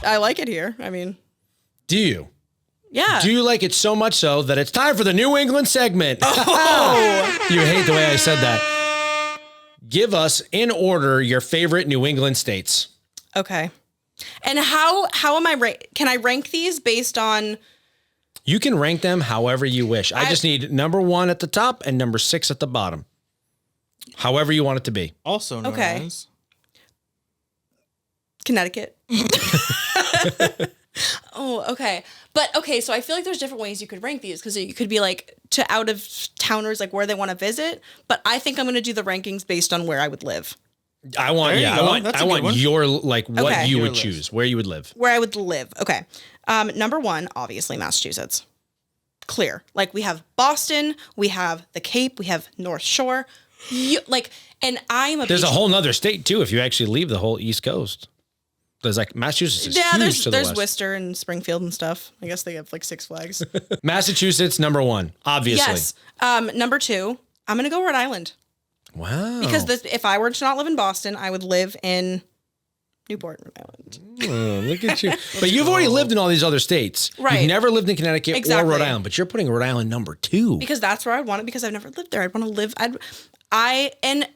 I like it here. I mean, Do you? yeah. Do you like it so much so that it's time for the New England segment? Oh. You hate the way I said that. Give us, in order, your favorite New England states. Okay. And how am I can I rank these based on? You can rank them however you wish. I just need number 1 at the top and number 6 at the bottom. However you want it to be. Also known as Connecticut. Oh, okay. But okay, so I feel like there's different ways you could rank these because you could be like to out of towners, like where they want to visit. But I think I'm going to do the rankings based on where I would live. I want your, like, what you would choose, where you would live. Where I would live. Okay. Number 1, obviously Massachusetts. Clear. Like we have Boston, we have the Cape, we have North Shore. And I'm There's a whole nother state too if you actually leave the whole East Coast. There's like Massachusetts is huge to the there's west. Worcester and Springfield and stuff. I guess they have like Six Flags. Massachusetts, number 1, obviously. Yes. Number 2, I'm going to go Rhode Island. Wow. Because if I were to not live in Boston, I would live in Newport, Rhode Island. Oh, look at you. But you've already lived in all these other states. Right. You've never lived in Connecticut or Rhode Exactly. Island, but you're putting Rhode Island number 2. Because that's where I'd want it because I've never lived there. I'd want to live. And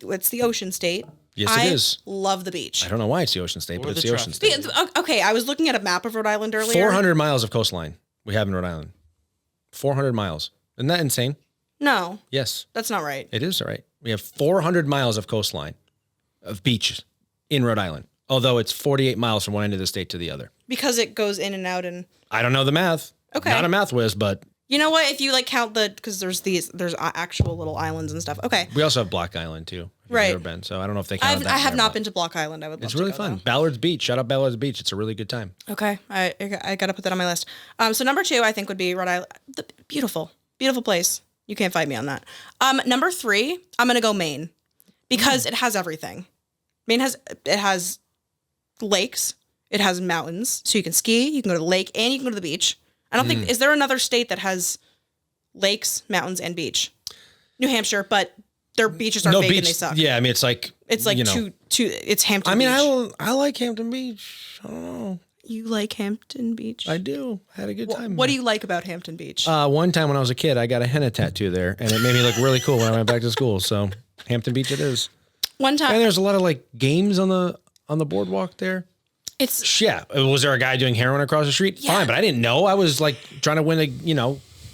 it's the ocean state. Yes, it is. I love the beach. I don't know why it's the ocean state, but it's the ocean state. Okay, I was looking at a map of Rhode Island earlier. 400 miles of coastline we have in Rhode Island. 400 miles. Isn't that insane? No. Yes. That's not right. It is all right. We have 400 miles of coastline of beaches in Rhode Island, although it's 48 miles from one end of the state to the other. Because it goes in and out and... I don't know the math. Okay. Not a math whiz, but... You know what? If you like count because there's actual little islands and stuff. Okay. We also have Block Island too. Right. Never been, so I don't know if they count that. I have not been to Block Island. I would love It's to really go, fun. though. Ballard's Beach. Shout out Ballard's Beach. It's a really good time. Okay. I got to put that on my list. So number 2, I think would be Rhode Island. Beautiful place. You can't fight me on that. Number 3, I'm going to go Maine because it has everything. Maine has lakes. It has mountains. So you can ski, you can go to the lake, and you can go to the beach. I don't think, is there another state that has lakes, mountains, and beach? New Hampshire, but their beaches are fake and they suck. Yeah, I mean, it's like it's Hampton Beach. I mean, I like Hampton Beach. I don't know. You like Hampton Beach? I do. I had a good time. What do you like about Hampton Beach? One time when I was a kid, I got a henna tattoo there, and it made me look really cool when I went back to school. So Hampton Beach it is. One time, and there's a lot of like games on the boardwalk there. Was there a guy doing heroin across the street? Yeah. Fine, but I didn't know. I was like trying to win a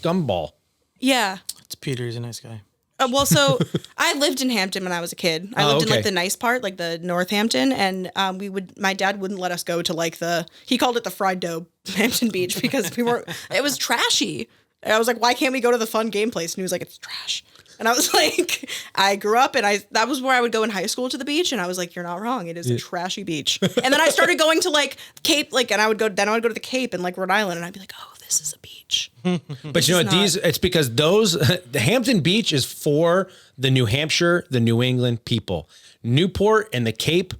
gumball. Yeah. It's Peter. He's a nice guy. Well, so I lived in Hampton when I was a kid. I lived in like the nice part, like the Northampton, and my dad wouldn't let us go to he called it the fried dough Hampton Beach because it was trashy. And I was like, why can't we go to the fun game place? And he was like, it's trash. And I was like, I grew up and that was where I would go in high school to the beach. And I was like, you're not wrong. It is a trashy beach. And then I started going to like Cape, and I would go to the Cape and like Rhode Island and I'd be like, oh, this is a beach. But you know what? It's because the Hampton Beach is for the New Hampshire, the New England people. Newport and the Cape,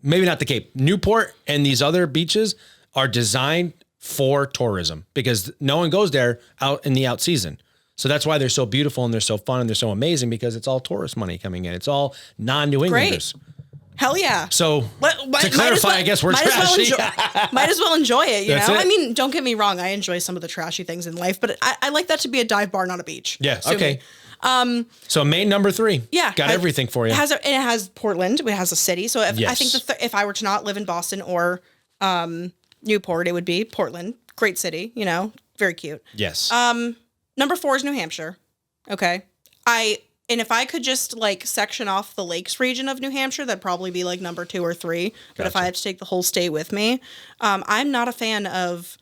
maybe not the Cape, Newport and these other beaches are designed for tourism because no one goes there out in the out season. So that's why they're so beautiful and they're so fun and they're so amazing because it's all tourist money coming in. It's all non-New Englanders. Great. Hell yeah. So to clarify, I guess we're trashy. Might as well enjoy it, you know? It. I mean, don't get me wrong. I enjoy some of the trashy things in life, but I like that to be a dive bar, not a beach. Yes. Okay. So Maine number 3. Yeah. Got everything for you. It has Portland. It has a city. So I think if I were to not live in Boston or Newport, it would be Portland. Great city, very cute. Yes. Number 4 is New Hampshire. Okay. And if I could just like section off the lakes region of New Hampshire, that'd probably be like number 2 or 3. But if I had to take the whole state with me, I'm not a fan of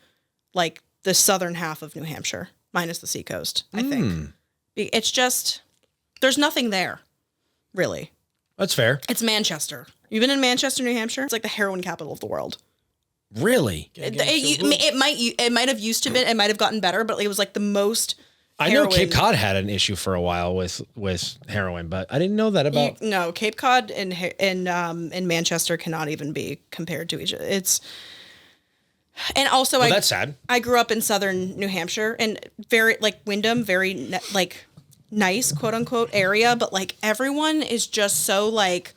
like the southern half of New Hampshire, minus the seacoast, I think. It's just, there's nothing there, really. That's fair. It's Manchester. You've been in Manchester, New Hampshire? It's like the heroin capital of the world. Really? It might have used to be. It might have gotten better, but it was like the most. I know Cape Cod had an issue for a while with heroin, but I didn't know that about. No, Cape Cod and Manchester cannot even be compared to each other. And also, that's sad. I grew up in southern New Hampshire and very like Windham, very like nice quote unquote area, but like everyone is just so like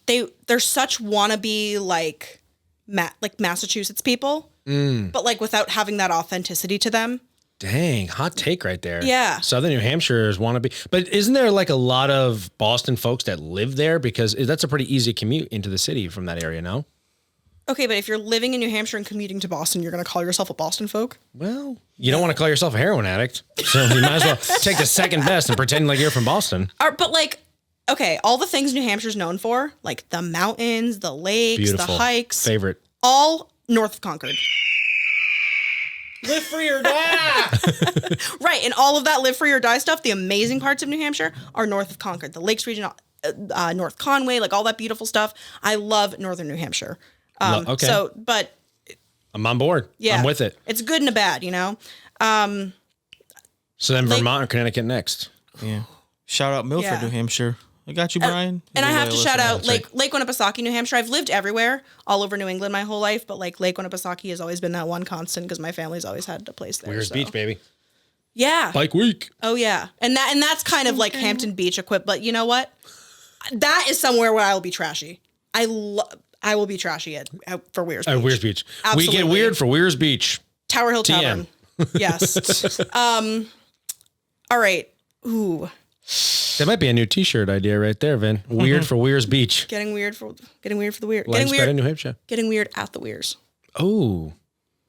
they're such wannabe like like Massachusetts people, but like without having that authenticity to them. Dang, hot take right there. Yeah. Southern New Hampshire's want to be, but isn't there like a lot of Boston folks that live there? Because that's a pretty easy commute into the city from that area, no? Okay, but if you're living in New Hampshire and commuting to Boston, you're going to call yourself a Boston folk? Well, you don't want to call yourself a heroin addict. So you might as well take the second best and pretend like you're from Boston. But like, okay, all the things New Hampshire's known for, like the mountains, the lakes, Beautiful. the hikes. Favorite. All north of Concord. Live free or die. Right, and all of that live free or die stuff, the amazing parts of New Hampshire are north of Concord. The Lakes region, North Conway, like all that beautiful stuff. I love northern New Hampshire. Okay. So, but I'm on board. yeah, I'm with it. It's good and a bad, you know? So then Vermont or Connecticut next. Yeah. Shout out Milford, Yeah. New Hampshire. I got you, Brian. And I have to shout out That's Lake Winnipesaukee, New Hampshire. I've lived everywhere, all over New England my whole life, but like Lake Winnipesaukee has always been that one constant because my family's always had a place there. Where's Beach, baby? Yeah. Bike week. Oh yeah. And that's kind of like Hampton Beach equipped, but you know what? That is somewhere where I'll be trashy. I will be trashy for Weir's Beach. At Weir's Beach. Absolutely. We get weird for Weir's Beach. Tower Hill TM. Tavern. Yes. All right. Ooh. That might be a new T-shirt idea right there, Vin. Weird for Weir's Beach. Getting weird for the weird. Life's better in New Hampshire. Getting weird at the Weirs. Oh.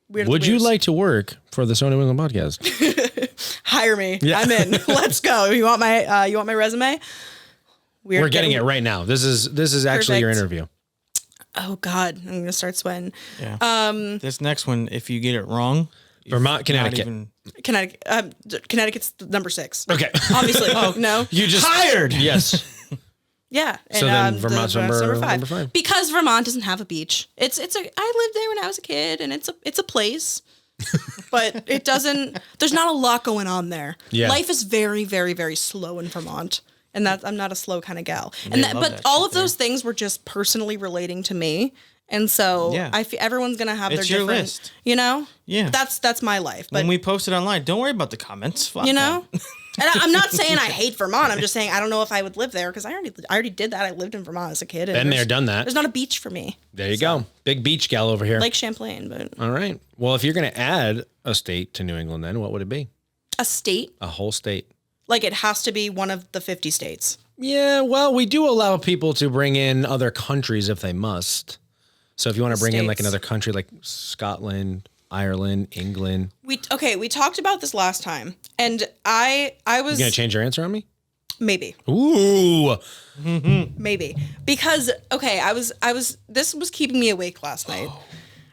Weird at Would the you Weirs. like to work for the Sony New England podcast? Hire me? Yeah. I'm in. Let's go. You want my resume? We're getting it right now. This is actually your Perfect. interview. Oh God, I'm gonna start sweating. Yeah. This next one, if you get it wrong, Vermont, not Connecticut. even- Connecticut's number 6. Okay. Obviously, no. You just Hired. Yes. Yeah. And, So then Vermont's number 5. 5. Because Vermont doesn't have a beach. I lived there when I was a kid, and it's a place, but it doesn't. There's not a lot going on there. Yeah. Life is very, very, very slow in Vermont, and I'm not a slow kind of gal. They love But that all shit of those things were just personally relating to me. And so Yeah. I feel everyone's gonna have It's their your different, list. you know. Yeah. That's my life. But When we post it online, don't worry about the comments. Fuck you them. know, and I'm not saying I hate Vermont. I'm just saying I don't know if I would live there because I already did that. I lived in Vermont as a kid. And Been there, there's- done that. There's not a beach for me, There you go. Big beach gal over here. Lake Champlain, but All right. Well, if you're going to add a state to New England, then what would it be? a state, A whole state. like it has to be one of the 50 states. Yeah, well, we do allow people to bring in other countries if they must. So if you want to bring in like States. another country like Scotland, Ireland, England, We talked about this last time, and I was you going to change your answer on me? maybe Ooh. because I was this was keeping me awake last night.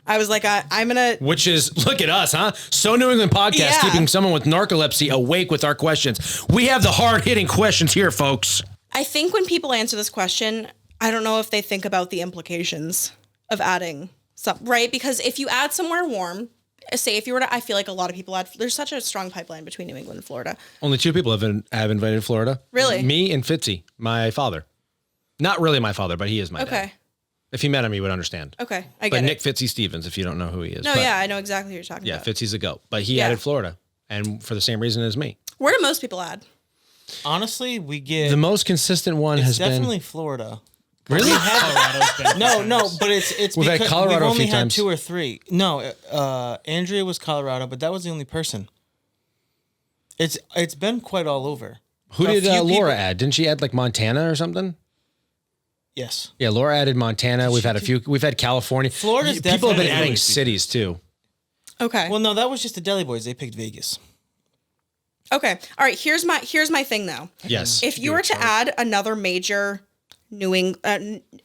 I was like I'm gonna. Which is, look at us, huh? So New England podcast, Yeah. keeping someone with narcolepsy awake with our questions. We have the hard-hitting questions here, folks. I think when people answer this question, I don't know if they think about the implications of adding some, right? Because if you add somewhere warm, say if you were to, I feel like a lot of people there's such a strong pipeline between New England and Florida. Only 2 people have invited Florida. Really? Me and Fitzy, my father. Not really my father, but he is my dad. Okay. If he met him, he would understand. Okay. I But get Nick it. Fitzy Stevens, if you don't know who he is. No, But yeah, I know exactly who you're talking Yeah, about. Fitzy's a goat. But he Yeah. added Florida. And for the same reason as me. Where do most people add? Honestly, we get The most consistent one it's has definitely been... Florida. Really? No, but it's We've had because Colorado a we've only few had times. 2 or 3. No, Andrea was Colorado, but that was the only person. It's been quite all over. Who A did few Laura people- add? Didn't she add like Montana or something? Yes. Yeah, Laura added Montana. We've had a few. We've had California. Florida's People have been definitely adding really cities too. Okay. Well, no, that was just the Deli Boys. They picked Vegas. Okay. All right. Here's my thing though. Yes. If you were to add another major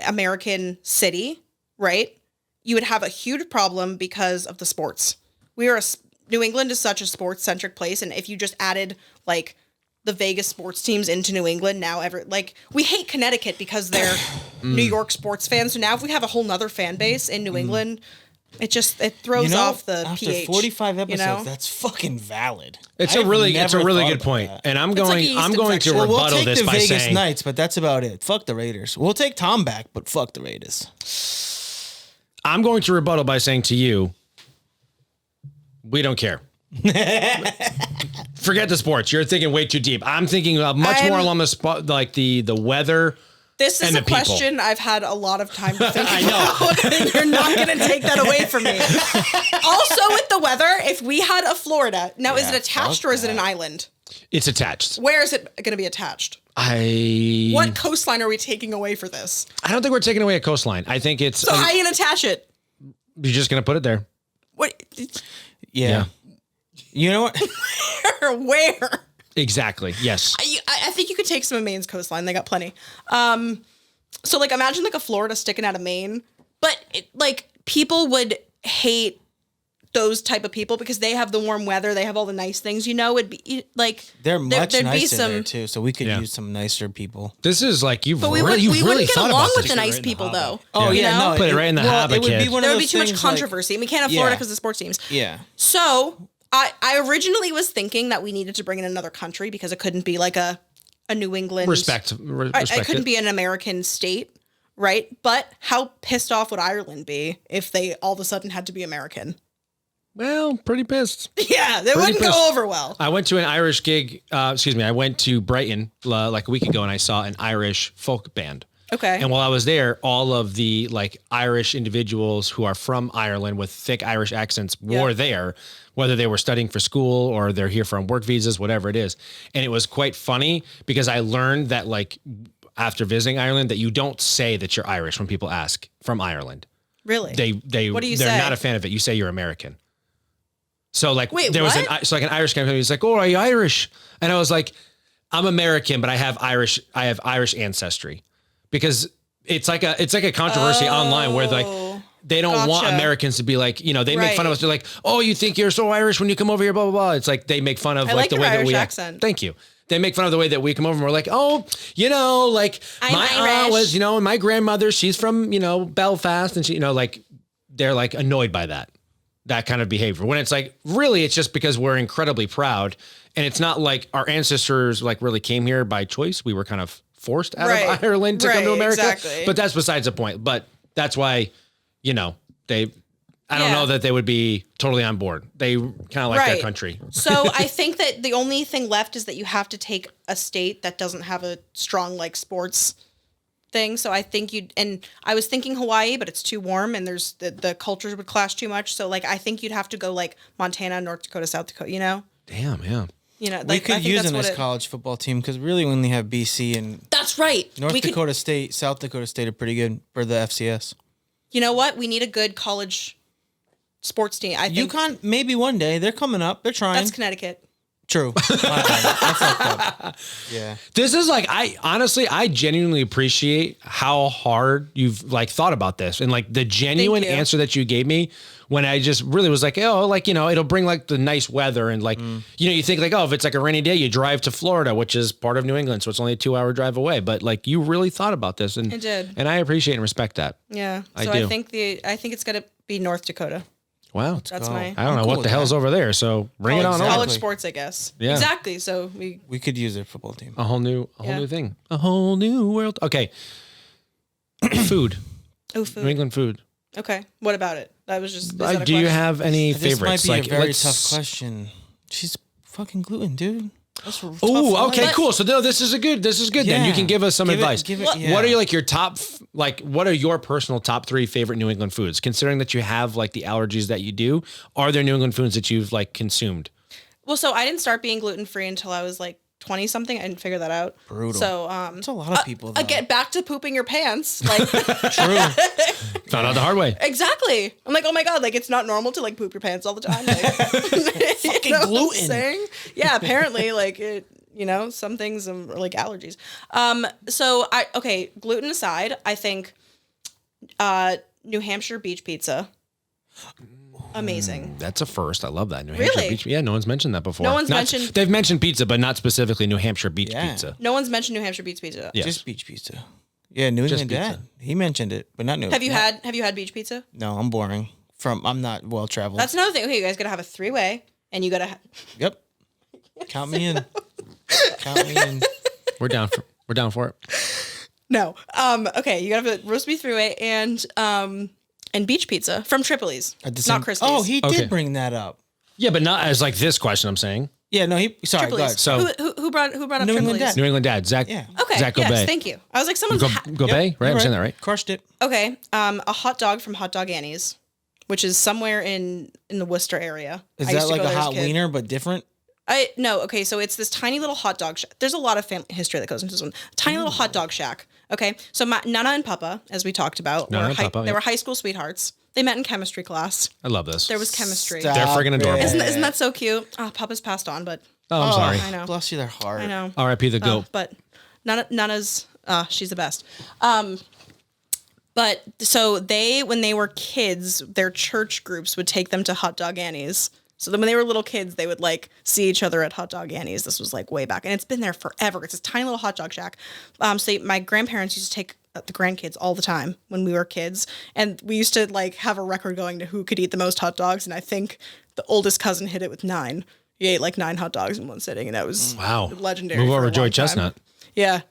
American city, right, you would have a huge problem because of the sports. New England is such a sports centric place, and if you just added like the Vegas sports teams into New England, now we hate Connecticut because they're New York sports fans. So now if we have a whole nother fan base in New England, it throws off the after pH. 45 episodes, you know? that's fucking valid. It's I've a really never good thought point. about that. And I'm like going a yeast I'm going to infection. Well, we'll rebuttal take this the by Vegas saying Knights, but that's about it. Fuck the Raiders. We'll take Tom back, but fuck the Raiders. I'm going to rebuttal by saying to you, we don't care. Forget the sports. You're thinking way too deep. I'm thinking much more along the spot, like the weather, This is a question I've had a lot of time to think about. And you're not going to take that away from me. Also, with the weather, if we had a Florida, now is it attached or is it an island? It's attached. Where is it going to be attached? What coastline are we taking away for this? I don't think we're taking away a coastline. I think it's. So how are you going to attach it? You're just going to put it there. What? Yeah. You know what? Where? Exactly. Yes. I think you could take some of Maine's coastline. They got plenty. So like imagine like a Florida sticking out of Maine, but like people would hate those type of people because they have the warm weather. They have all the nice things, it'd be like they're much nicer there too. So we could use some nicer people. This is like we wouldn't get along with the nice people though. Oh yeah, no, put it right in the habit. There would be too much controversy. And we can't have Florida because of sports teams. Yeah. So I originally was thinking that we needed to bring in another country because it couldn't be like a New England respect. It couldn't be an American state, right? But how pissed off would Ireland be if they all of a sudden had to be American? Well, pretty pissed. Yeah, they wouldn't go over well. I went to an Irish gig. I went to Brighton like a week ago, and I saw an Irish folk band. Okay. And while I was there, all of the like Irish individuals who are from Ireland with thick Irish accents were there, whether they were studying for school or they're here for work visas, whatever it is. And it was quite funny because I learned that like after visiting Ireland that you don't say that you're Irish when people ask from Ireland. Really? What do you say? They're not a fan of it. You say you're American. So like there was an Irish guy. He's like, "Oh, are you Irish?" And I was like, "I'm American, but I have Irish ancestry." Because it's like a controversy online where like they don't want Americans to be like, they make fun of us. They're like, "Oh, you think you're so Irish when you come over here, blah, blah, blah." It's like they make fun of like the way that we accent. Thank you. They make fun of the way that we come over and we're like, "Oh, like my aunt was, and my grandmother, she's from, Belfast." And she, like they're like annoyed by that kind of behavior. When it's like, really, it's just because we're incredibly proud. And it's not like our ancestors like really came here by choice. We were kind of forced out of Ireland to come to America. Exactly. But that's besides the point. But that's why, I don't know that they would be totally on board. They kind of like their country. So I think that the only thing left is that you have to take a state that doesn't have a strong like sports thing. So I think and I was thinking Hawaii, but it's too warm and there's the cultures would clash too much. So like I think you'd have to go like Montana, North Dakota, South Dakota, Damn, yeah. We could use a nice college football team because really we only have BC and that's right. North Dakota State, South Dakota State are pretty good for the FCS. You know what? We need a good college sports team. I think UConn, maybe one day. They're coming up. They're trying. That's Connecticut. True. That's fucked up. Yeah. This is like, I genuinely appreciate how hard you've like thought about this and like the genuine answer that you gave me when I just really was like, oh, like, it'll bring like the nice weather and like, you think like, oh, if it's like a rainy day, you drive to Florida, which is part of New England. So it's only a 2-hour drive away, but like you really thought about this and I did. And I appreciate and respect that. Yeah. So I think it's going to be North Dakota. Wow. That's I don't know what the hell's over there. So bring it on over. College sports, I guess. Yeah. Exactly. So we could use their football team. A whole new thing. A whole new world. Okay. Food. Oh, food. New England food. Okay. What about it? That was just. Do you have any favorites? This might be a very tough question. She's fucking gluten, dude. Oh, okay, cool. So no, this is good. Then you can give us some advice. What are your top, what are your personal top 3 favorite New England foods? Considering that you have like the allergies that you do, are there New England foods that you've like consumed? Well, so I didn't start being gluten-free until I was like 20 something. I didn't figure that out. Brutal. So, it's a lot of people. Get back to pooping your pants. Like, true. Found out the hard way. Exactly. I'm like, oh my God, like it's not normal to like poop your pants all the time. Like, fucking gluten. Yeah, apparently like it, some things are like allergies. Gluten aside, I think, New Hampshire beach pizza. Amazing. That's a first. I love that. New Hampshire beach. Yeah, no one's mentioned that before. Mentioned. They've mentioned pizza, but not specifically New Hampshire beach pizza. No one's mentioned New Hampshire beach pizza. Yes. Just beach pizza. Yeah, New England dad. He mentioned it, but not New. Have you had beach pizza? No, I'm boring. I'm not well traveled. That's another thing. Okay, you guys gotta have a 3-way, and you gotta. Yep. Count me in. Count me in. We're down for it. No. Okay, you gotta have a roast beef 3-way and beach pizza from Tripoli's, not Christie's. Oh, he did bring that up. Yeah, but not as like this question. I'm saying Yeah, no, sorry, Triple go E's. ahead. So who brought up New Triple England E's? Dad. New England Dad, Zach. Yeah. Okay, Zach yes, Gobey. thank you. I was like, someone's Gobey, right? I'm saying that right. Crushed it. okay. A hot dog from Hot Dog Annie's, which is somewhere in the Worcester area. Is I used that to like go a there as hot kid. wiener but different? No, okay, so it's this tiny little hot dog shack. There's a lot of family history that goes into this one. Tiny little hot dog shack. Okay, so Nana and Papa, as we talked about, Nana and Papa, they were high school sweethearts. They met in chemistry class. I love this. There was chemistry. Stop They're friggin' adorable. it. Isn't that so cute? Oh, Papa's passed on, but Oh, I'm sorry. I know. Bless you, their heart. I know. R.I.P. the goat. But Nana's, she's the best. But so when they were kids, their church groups would take them to Hot Dog Annie's. So then when they were little kids, they would like see each other at Hot Dog Annie's. This was like way back, and it's been there forever. It's this tiny little hot dog shack. My grandparents used to take the grandkids all the time when we were kids, and we used to like have a record going to who could eat the most hot dogs. And I think the oldest cousin hit it with 9. He ate like 9 hot dogs in one sitting, and that was legendary. Move for over a Joy long time. Chestnut. Yeah.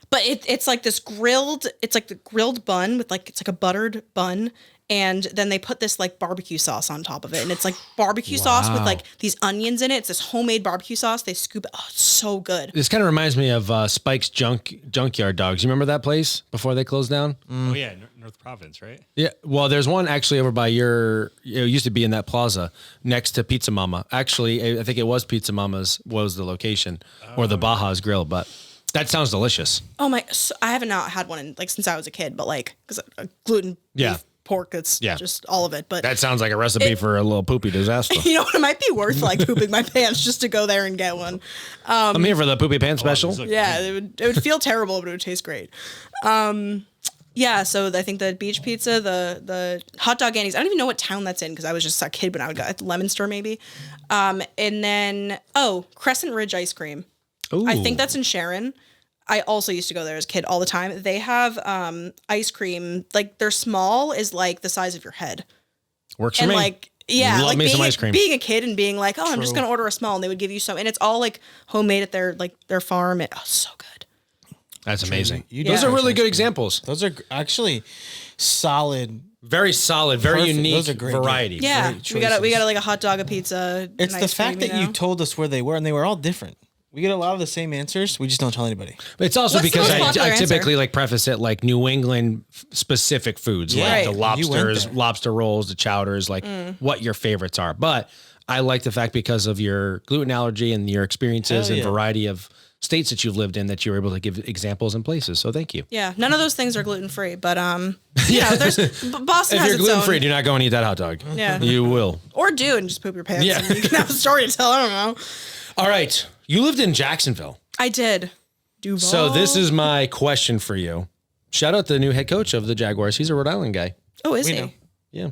But it's like this grilled, it's like the grilled bun with like, it's like a buttered bun. And then they put this like barbecue sauce on top of it. And it's like barbecue sauce with like these onions in it. It's this homemade barbecue sauce. They scoop it. Oh, it's so good. This kind of reminds me of Spike's Junkyard Dogs. You remember that place before they closed down? Oh yeah, North Province, right? Yeah. Well, there's one actually over by it used to be in that plaza next to Pizza Mama. Actually, I think it was Pizza Mama's was the location or the Baja's Grill, but that sounds delicious. Oh my, so I haven't not had one in like since I was a kid, but like, cause gluten, beef, pork, it's just all of it. But that sounds like a recipe for a little poopy disaster. you know what? It might be worth like pooping my pants just to go there and get one. I'm here for the poopy pants special. Yeah, it would feel terrible, but it would taste great. Yeah, so I think the beach pizza, the Hot Dog Annie's, I don't even know what town that's in because I was just a kid when I would go at the Lemonster maybe. And then, Crescent Ridge ice cream. Ooh. I think that's in Sharon. I also used to go there as a kid all the time. They have ice cream, like they're small is like the size of your head. Works for And me. like, yeah, Love like me some ice cream. being a kid and being like, I'm just going to order a small and they would give you some. And it's all like homemade at their farm. And, so good. That's amazing. You Those do are really ice good cream. examples. Those are actually solid. Very solid, very Perfect. unique Those are great variety. Yeah, Great we got choices. like a hot dog, a pizza. It's an the ice fact cream, that you told us where they were, and they were all different. We get a lot of the same answers. We just don't tell anybody. But it's also What's the because most popular I typically answer? like preface it like New England specific foods, Yeah. like Right. the You went lobsters, there. lobster rolls, the chowders, like what your favorites are. But I like the fact because of your gluten allergy and your experiences Hell and yeah. variety of states that you've lived in that you were able to give examples and places. So thank you. Yeah, none of those things are gluten free, but you know, there's Boston If has you're its gluten own. free, do not go and eat that hot dog. Yeah. You will. Or do and just poop your pants. Yeah. And you can have a story to tell. I don't know. All right. You lived in Jacksonville. I did. Duval. So this is my question for you. Shout out the new head coach of the Jaguars. He's a Rhode Island guy. Oh, is We he? know. Yeah.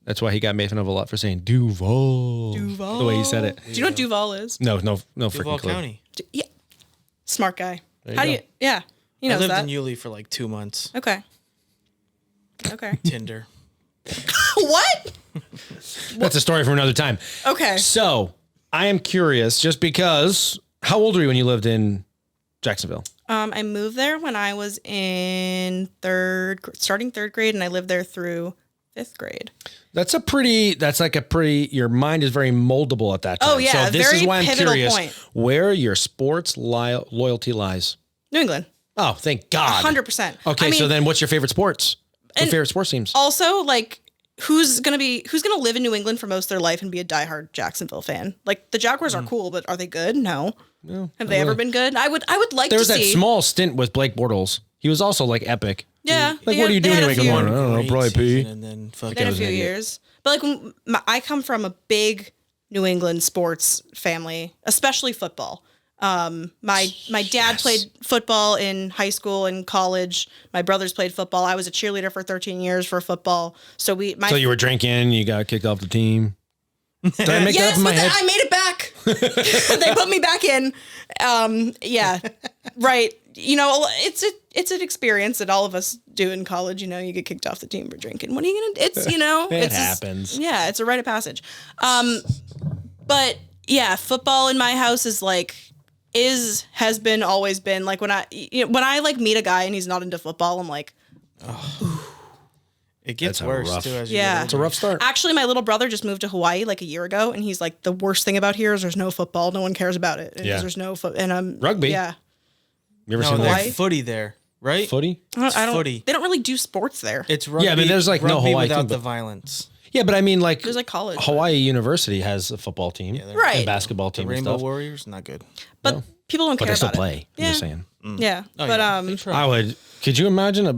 That's why he got made fun of a lot for saying Duval. Duval. The way he said it. Do you know what Duval is? No freaking Duval clue. County. Yeah. Smart guy. you How do go. you? Yeah. He I knows lived that. in Yulee for like 2 months. Okay. Okay. Tinder. What? That's a story for another time. Okay. So I am curious, just because. How old were you when you lived in Jacksonville? I moved there when I was in starting third grade, and I lived there through 5th grade. That's like a pretty. Your mind is very moldable at that time. Oh, yeah, So this very is why I'm pivotal curious point. where your sports loyalty lies. New England. Oh, thank God. 100%. Okay, I mean, so then what's your favorite sports? What favorite sports teams? also, like, who's gonna live in New England for most of their life and be a diehard Jacksonville fan? Like, the Jaguars are cool, but are they good? No. Have they ever been good? I would like There to was that see. small stint with Blake Bortles. He was also like epic. Yeah. Like, they what had- are you they doing had to a make a few- morning? I don't know, Great probably pee. season, and then fucking They had a was few an idiot. years. But like, I come from a big New England sports family, especially football. My dad played football in high school and college. My brothers played football. I was a cheerleader for 13 years for football. So So you were drinking, you got kicked off the team. Did I make that yes, up in my but head? I made it back. They put me back in. Yeah, right. You know, it's an experience that all of us do in college. You know, you get kicked off the team for drinking. What are you gonna? It's It it's happens. Yeah, it's a rite of passage. But yeah, football in my house is like has been always been like when I like meet a guy and he's not into football, I'm like, It gets That's worse rough. too as you Yeah. get It's a older. rough start. Actually, my little brother just moved to Hawaii like a year ago, and he's like, the worst thing about here is there's no football. No one cares about it. And Yeah. there's no and Rugby. Yeah. You ever No, seen they that? have footy there, right? Footy? I don't. footy. They don't really do sports there. It's rugby. Yeah, I mean, there's, like, no rugby Hawaii without team, the but- violence. Yeah, but I mean, like, There's like college. Hawaii University has a football team. they're- Right. And basketball The team and Rainbow stuff. Warriors, not good. But people don't But care they still about play. it. I'm just saying. Yeah. Oh, But yeah. They try. I would. Could you imagine a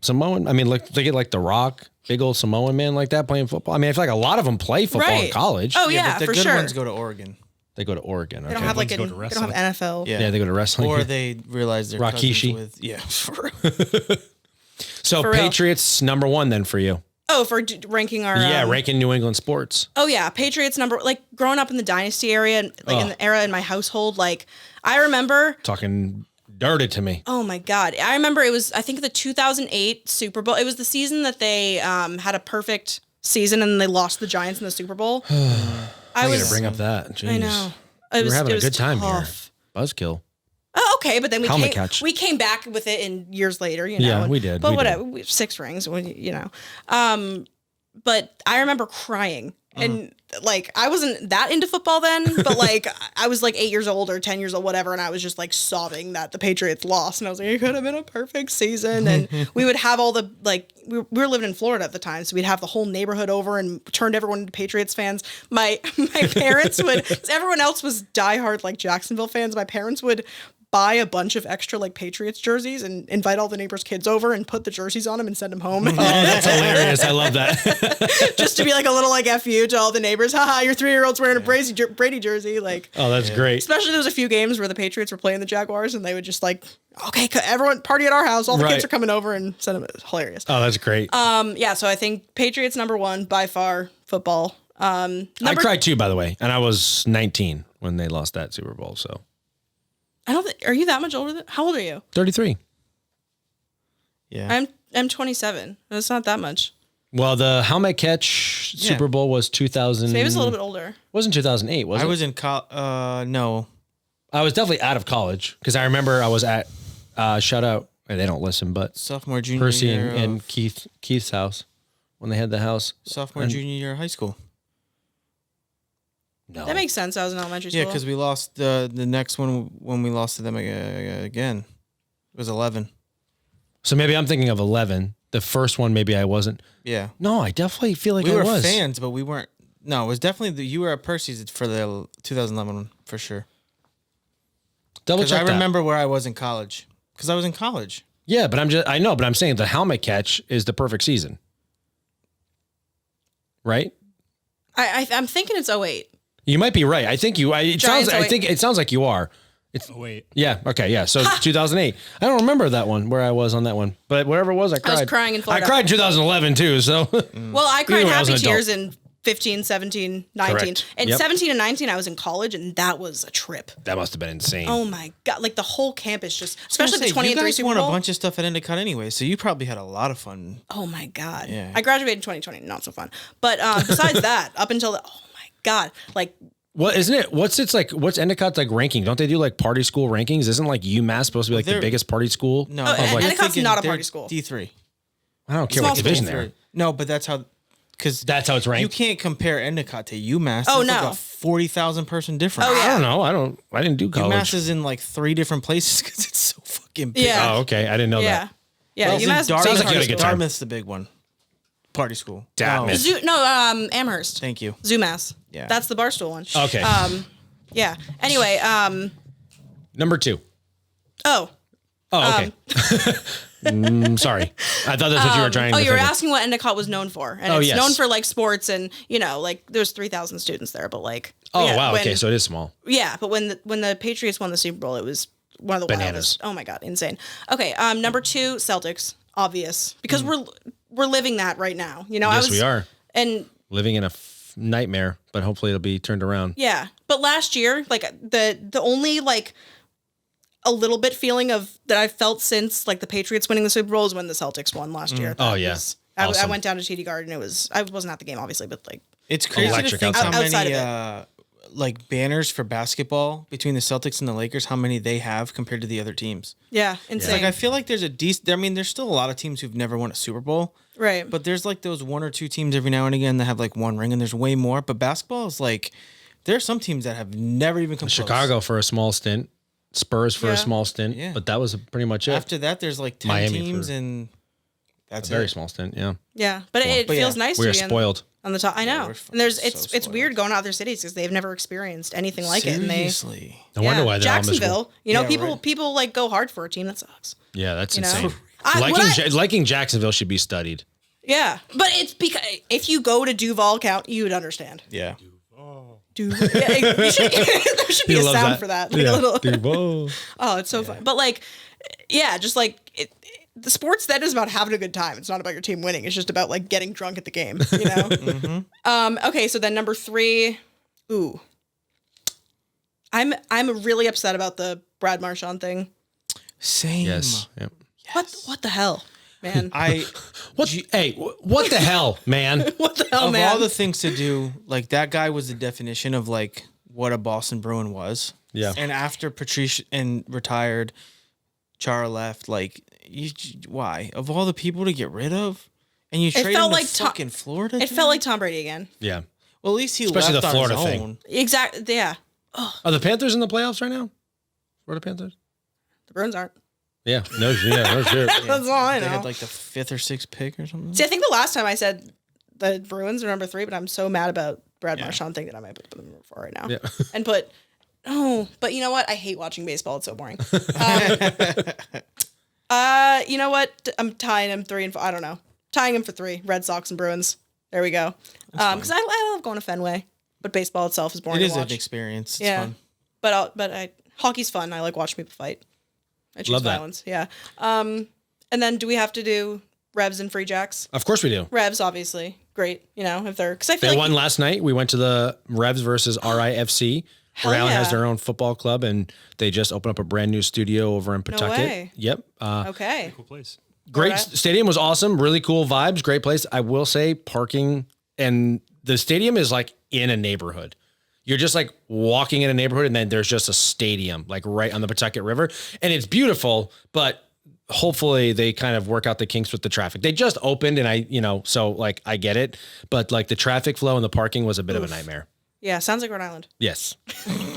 Samoan? I mean, look at like The Rock, big old Samoan man like that playing football. I mean, I feel like a lot of them play football in Right. college. Oh yeah, but the for good sure. ones go to Oregon. They go to Oregon. They don't have like Ones go to they don't have NFL. Yeah, they go to wrestling. Or they realize they're Rakishi. cousins with for real. So For real. Patriots number one then for you. Oh, for ranking our Ranking New England sports. Oh yeah, Patriots like growing up in the dynasty area, and like in the era in my household, like I remember. Talking dirty to me. Oh my God, I remember it was I think the 2008 Super Bowl. It was the season that they had a perfect season and they lost the Giants in the Super Bowl. I I'm was gonna bring up that. Jeez. I know. We were having it a was good time tough. here. Buzzkill. Oh, okay, but then Helmet catch. we came back with it in years later, you know. Yeah, and- we did, But we whatever, we have 6 rings, you know. But I remember crying, and like I wasn't that into football then, but like I was like 8 years old or 10 years old, whatever, and I was just like sobbing that the Patriots lost, and I was like, it could have been a perfect season, and we would have all the like we were living in Florida at the time, so we'd have the whole neighborhood over and turned everyone into Patriots fans. My parents would, 'cause everyone else was diehard like Jacksonville fans. My parents would buy a bunch of extra like Patriots jerseys and invite all the neighbors' kids over and put the jerseys on them and send them home. Oh, that's hilarious. I love that. Just to be like a little like FU to all the neighbors. Haha, your 3-year-old's wearing a Brady jersey. Like, Oh, that's great. especially there was a few games where the Patriots were playing the Jaguars and they would just like, okay, everyone party at our house. All the Right. kids are coming over and send them. It was hilarious. Oh, that's great. Yeah, so I think Patriots number 1 by far, football. I cried too, by the way, and I was 19 when they lost that Super Bowl. So I don't think, are you that much older than, how old are you? 33. Yeah. I'm 27. That's not that much. Well, the helmet catch Super Bowl was 2000. Dave is a little bit older. Wasn't 2008, was it? I was in no. I was definitely out of college because I remember I was at shout out. They don't listen, but Sophomore, junior Percy year. and Keith's house when they had the house. Sophomore, junior year of high school. No, That makes sense. I was in elementary school. Yeah, because we lost the next one when we lost to them again. It was 11. so maybe I'm thinking of 11. The first one, maybe I wasn't. Yeah. No, I definitely feel like We I were was. fans, but we weren't. No, it was definitely you were at Percy's for the 2011 one for sure. Double Because check I that. remember where I was in college. Because I was in college. Yeah, but I know, but I'm saying the helmet catch is the perfect season, right? I'm thinking it's 08. You might be right. I think you. It sounds. Giants I think it sounds like you are. Oh, wait. Yeah. Okay. Yeah. So 2008. I don't remember that one where I was on that one, but wherever it was, I cried. was crying in Florida. I cried in 2011 too. So Well, I cried Either way, I was happy an adult. tears in 15, 17, 19. Correct. And Yep. 17 and 19, I was in college, and that was a trip. that must have been insane. Oh my God. Like the whole campus just, I was especially gonna the say, 20 you and 3 guys Super won Bowl. a bunch of stuff at Endicott anyway, so you probably had a lot of fun. Oh my God. Yeah. I graduated in 2020. Not so fun. But besides that, up until the, oh my God. Like, What isn't it? What's Endicott's like ranking? Don't they do like party school rankings? Isn't like UMass supposed to be like the They're- biggest party school? No, Oh, you're Endicott's thinking not a they're party school. D3. I don't care Small what division school. they're. No, but that's how, because That's how it's ranked. you can't compare Endicott to UMass. Oh, It's like no. a 40,000 person difference. Oh, yeah. I don't know. I didn't do college. UMass is in like 3 different places because it's so fucking big. Yeah. Oh, okay. I didn't know yeah. that. Yeah. Well, UMass. Sounds like you had a good time. Dartmouth's the big one. Party school. Dartmouth. Amherst. Thank you. Zoomass. Yeah. That's the Barstool one. Okay. Yeah. Anyway, Number 2. oh. Oh, okay. Sorry. I thought that's what you were trying to You were think of. asking what Endicott was known for. And Oh, it's yes. known for like sports and, like there's 3,000 students there, but like. Oh, yeah, wow. when- Okay. So it is small. Yeah, but when the Patriots won the Super Bowl, it was one of the Bananas. wildest. Oh my God, insane. Okay, number 2, Celtics, obvious. Because we're living that right now. Yes, we are. And Living in a nightmare, but hopefully it'll be turned around. yeah, but last year, like the only like a little bit feeling of that I felt since like the Patriots winning the Super Bowl is when the Celtics won last year. Oh, That yeah. was- I Awesome. went down to TD Garden. I wasn't at the game, obviously, but like It's crazy Electric to think outside. how Outside many of like banners for basketball between the Celtics and the Lakers, how many they have compared to the other teams. Yeah, insane. Like I feel like there's a decent. I mean, there's still a lot of teams who've never won a Super Bowl, right? But there's like those one or two teams every now and again that have like one ring, and there's way more. But basketball is like there are some teams that have never even come Chicago close. for a small stint, Spurs for a small stint, but that was pretty much it. After that, there's like 10 Miami teams, and that's a very small stint. Yeah, yeah, but it feels nice. We to are be spoiled. On the top, I know, and there's it's spoiled. weird going to other cities because they've never experienced anything like Seriously. it. I wonder why they're Jacksonville. You know, Yeah, people like go hard for a team that sucks. Yeah, that's You know? insane. Liking Jacksonville should be studied. Yeah, but it's because if you go to Duval County, you would understand. Yeah. Duval. Yeah, there should be a sound for that. Like a little. Duval. Oh, it's so fun. But like, yeah, just like the sports then is about having a good time. It's not about your team winning. It's just about like getting drunk at the game. You know. Okay, so then number 3. Ooh. I'm really upset about the Brad Marchand thing. Same. Yes. Yep. What the hell, man? What the hell, man? What the hell, Of man? all the things to do, like that guy was the definition of like what a Boston Bruin was. Yeah. And after Patricia and retired, Chara left. Like, why? Of all the people to get rid of, and you trade him to fucking Florida. It felt like Tom Brady again. Yeah. Well, at least he Especially left the on Florida his thing. own. Exactly. Yeah. Are the Panthers in the playoffs right now? Florida Panthers? The Bruins aren't. Yeah. No shit. That's all I know. They had like the 5th or 6th pick or something. See, I think the last time I said the Bruins are number 3, but I'm so mad about Brad Marchand thing that I might put them number 4 right now. Yeah. And but you know what? I hate watching baseball. It's so boring. You know what? I'm tying him 3 and 4. I don't know. Tying him for 3. Red Sox and Bruins. There we go. Because I love going to Fenway, but baseball itself is boring. It is to an watch. experience. It's fun. But hockey's fun. I like watching people fight. I choose Love that. violence. Yeah. And then do we have to do Revs and Free Jacks? Of course we do. Revs, obviously, great. You know, if they're because I feel They like won last night. We went to the Revs versus RIFC. Hell Rhode Island has yeah. their own football club, and they just opened up a brand new studio over in Pawtucket. way. Yep. okay. Cool place. Great Alright. stadium was awesome. Really cool vibes. Great place. I will say parking and the stadium is like in a neighborhood. You're just like walking in a neighborhood and then there's just a stadium like right on the Pawtucket River. And it's beautiful, but hopefully they kind of work out the kinks with the traffic. They just opened and so like I get it, but like the traffic flow and the parking was a bit of a nightmare. Yeah, sounds like Rhode Island. Yes.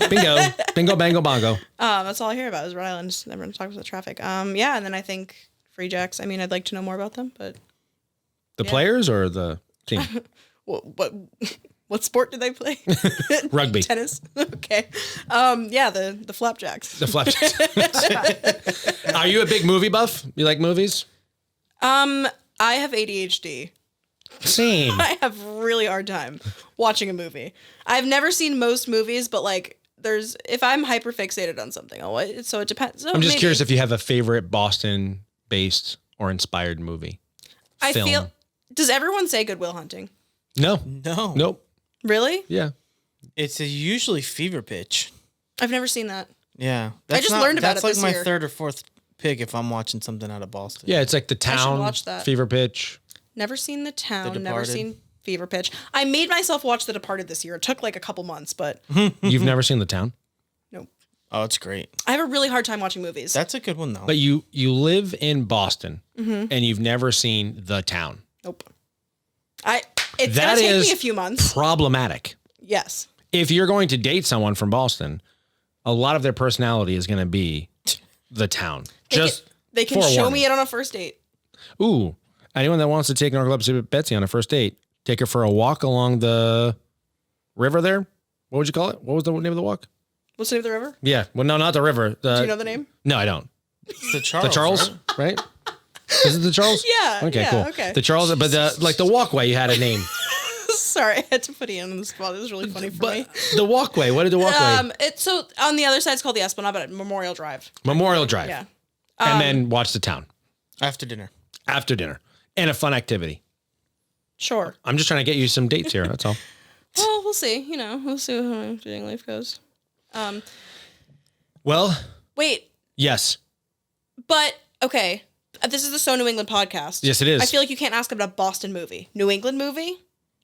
Bingo. Bingo, bango, bongo. That's all I hear about is Rhode Island. Just never talks about the traffic. Yeah, and then I think Free Jacks. I mean, I'd like to know more about them, but The players or the team? what sport do they play? Rugby. Tennis. Okay. Yeah, the Flapjacks. The Flapjacks. Are you a big movie buff? You like movies? I have ADHD. Same. I have a really hard time watching a movie. I've never seen most movies, but like if I'm hyper fixated on something, so it depends. So I'm just maybe. curious if you have a favorite Boston-based or inspired movie. Film. Does everyone say Good Will Hunting? No. No. Nope. Really? Yeah. It's usually Fever Pitch. I've never seen that. Yeah. just learned about that's it like this my year. 3rd or 4th pick if I'm watching something out of Boston. Yeah, it's like The Town, watch that. Fever Pitch. Never seen The Town. The Never Departed. seen Fever Pitch. I made myself watch The Departed this year. It took like a couple months, but You've never seen The Town? nope. Oh, it's great. I have a really hard time watching movies. That's a good one though. But you live in Boston and you've never seen The Town. Nope. It's That gonna take is me a few months. Problematic. Yes. If you're going to date someone from Boston, a lot of their personality is going to be The Town. They can show me it on a first date. Ooh, anyone that wants to take Narcolepsy Betsy on a first date, take her for a walk along the river there. What would you call it? What was the name of the walk? What's the name of the river? Yeah. Well, no, not the river. Do you know the name? No, I don't. It's the Charles. The Charles, right? Is it the Charles? Yeah. Okay, yeah, cool. Okay. The Charles, but the walkway, you had a name. Sorry, I had to put you on the spot. It was really funny for me. The walkway. What did the walkway? It's so on the other side. It's called the Esplanade, but Memorial Drive. Memorial Drive. Yeah. And then watch The Town After dinner. after dinner and a fun activity. Sure. I'm just trying to get you some dates here. That's all. Well, we'll see. We'll see how dating life goes. Well, Wait, yes. but okay. This is the So New England podcast. Yes, it is. I feel like you can't ask about a Boston movie. New England movie?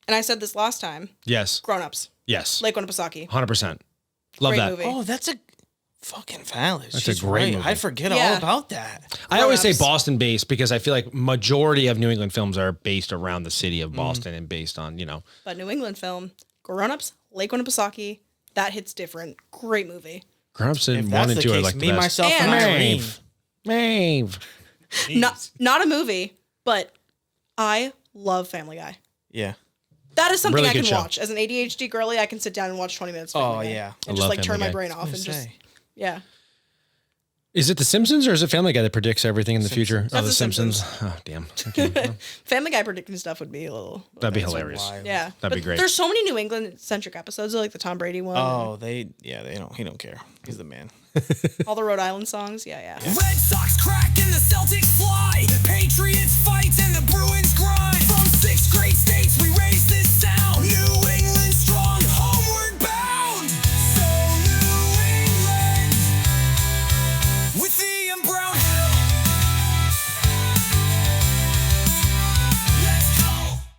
And I said this last time. Yes. Grown Ups. Yes. Lake Winnipesaukee. 100%. Love that. Movie. Oh, that's a fucking valid. That's a great movie. I forget all about that. I always say Boston based because I feel like majority of New England films are based around the city of Boston and based on, But New England film, Grown Ups, Lake Winnipesaukee, that hits different. Great movie. Grown Ups in 1 and 2 are like the best. Myself, and Irene. Maeve. Not a movie, but I love Family Guy. Yeah. That is something Really I can good show. watch. As an ADHD girly, I can sit down and watch 20 minutes of Family Guy. Yeah. And just like turn my brain off and just, yeah. Is it The Simpsons or is it Family Guy that predicts everything in the future? That's The Simpsons. Simpsons. Oh, damn. Okay. Well, Family Guy predicting stuff would be a little that'd be hilarious. yeah. That'd be great. There's so many New England centric episodes, like the Tom Brady one. Oh, he don't care. He's the man. All the Rhode Island songs. Yeah. Red Sox crack and the Celtics fly. The Patriots fight and the Bruins grind. From 6 great states, we raise this sound.